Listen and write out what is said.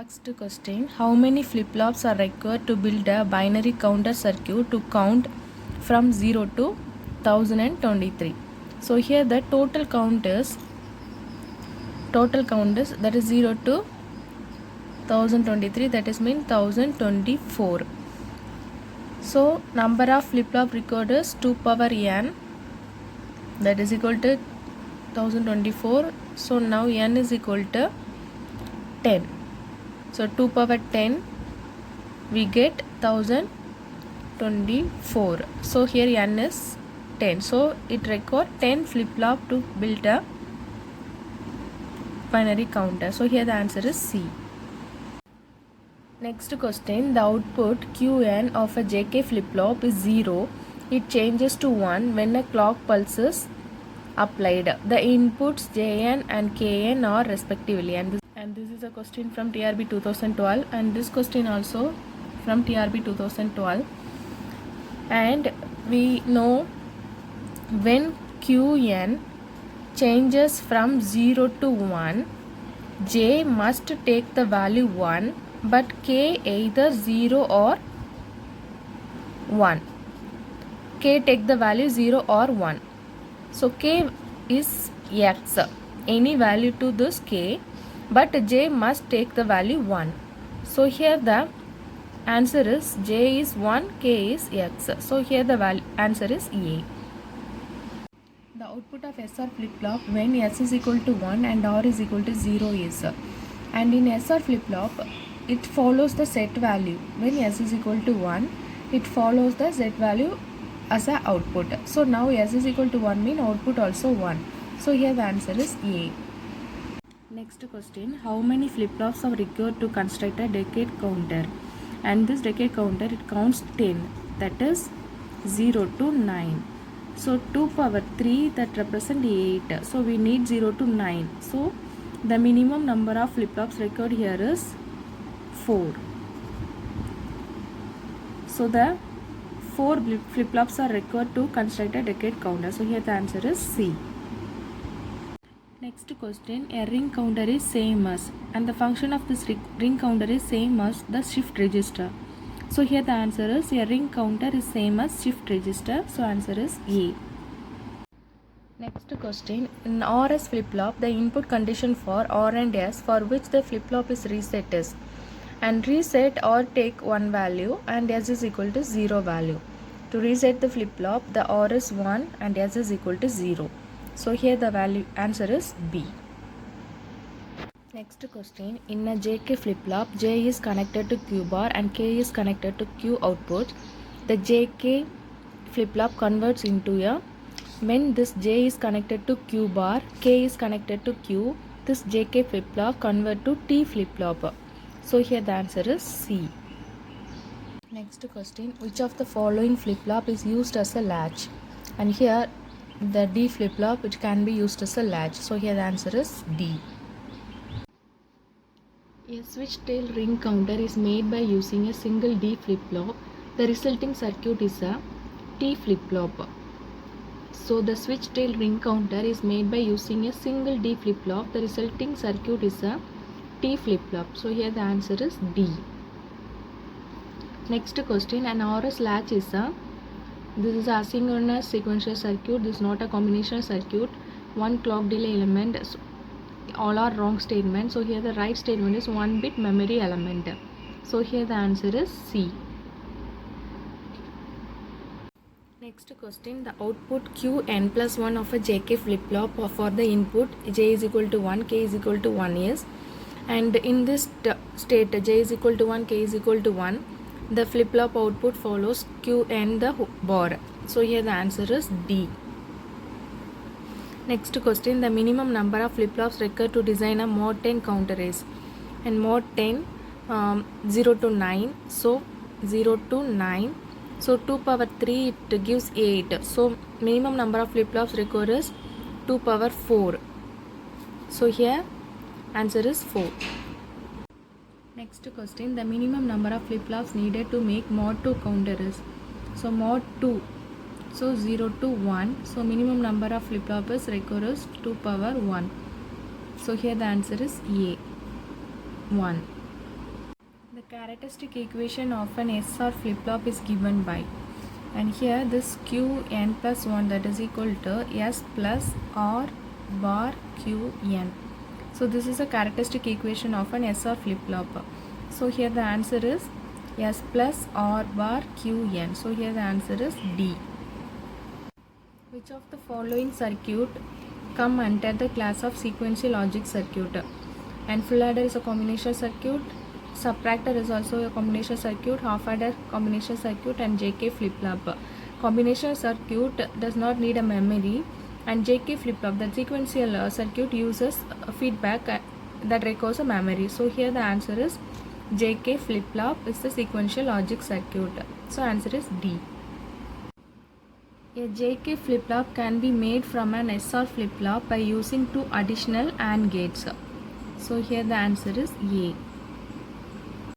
Next question, how many flip-flops are required to build a binary counter circuit to count from 0 to 1023? So here the total count is that is 0 to 1023, that is mean 1024. So number of flip-flop required is 2 power n, that is equal to 1024. So now n is equal to 10. So 2 power 10 we get 1024. So here n is 10. So it requires 10 flip-flop to build a binary counter. So here the answer is C. Next question, the output Qn of a JK flip-flop is 0. It changes to 1 when a clock pulse is applied. The inputs Jn and Kn are respectively. And this is a question from TRB 2012, and this question also from TRB 2012. And we know when Qn changes from 0 to 1, J must take the value 1, but K either 0 or 1. K take the value 0 or 1. So K is X, any value to this K, but J must take the value 1. So here the answer is J is 1, K is X. So here the answer is A. The output of SR flip-flop when S is equal to 1 and R is equal to 0 is, and in SR flip-flop it follows the set value. When S is equal to 1, it follows the set value as a output. So now S is equal to 1 mean output also 1. So here the answer is A. Next question, how many flip-flops are required to construct a decade counter? And this decade counter, it counts 10, that is 0 to 9. So 2 power 3, that represent 8. So we need 0 to 9. So the minimum number of flip-flops required here is 4. So the 4 flip-flops are required to construct a decade counter. So here the answer is C. Next question, a ring counter is same as, and the function of this ring counter is same as the shift register. So here the answer is a ring counter is same as shift register. So answer is A. Next question, in RS flip-flop the input condition for R and S for which the flip-flop is reset is, and reset or take one value and S is equal to 0 value. To reset the flip-flop, the R is 1 and S is equal to 0. So here the answer is B. Next question, in a JK flip-flop, J is connected to Q bar and K is connected to Q output. The JK flip-flop converts into a, when this J is connected to Q bar, K is connected to Q, this JK flip-flop convert to T flip-flop. So here the answer is C. Next question, which of the following flip-flop is used as a latch? And here the D flip-flop which can be used as a latch. So here the answer is D. A switch tail ring counter is made by using a single D flip-flop. The resulting circuit is a T flip-flop. So the switch tail ring counter is made by using a single D flip-flop. The resulting circuit is a T flip-flop. So here the answer is D. Next question, an RS latch is a, this is asynchronous sequential circuit. This is not a combinational circuit. One clock delay element. So all are wrong statements. So here the right statement is 1 bit memory element. So here the answer is C. Next question, the output Qn plus 1 of a JK flip-flop for the input J is equal to 1, K is equal to 1 is, and in this state J is equal to 1, K is equal to 1, the flip-flop output follows Qn the bar. So here the answer is D. Next question, the minimum number of flip-flops required to design a mod 10 counter is, and mod 10 0 to 9. So 0 to 9. So 2 power 3 it gives 8. So minimum number of flip-flops required is 2 power 4. So here answer is 4. Next question, the minimum number of flip-flops needed to make mod 2 counter is, so mod 2, so 0 to 1. So minimum number of flip-flops required is 2 power 1. So here the answer is A, 1. Characteristic equation of an SR flip-flop is given by, and here this Qn plus 1, that is equal to S plus R bar Qn. So this is a characteristic equation of an SR flip-flop. So here the answer is S plus R bar Qn. So here the answer is D. Which of the following circuit come under the class of sequential logic circuit? And full adder is a combination circuit, subtractor is also a combination circuit, half adder combination circuit, and JK flip-flop. Combination circuit does not need a memory, and JK flip-flop, the sequential circuit, uses feedback that requires a memory. So here the answer is JK flip-flop is the sequential logic circuit. So answer is D. A JK flip-flop can be made from an SR flip-flop by using two additional AND gates. So here the answer is A.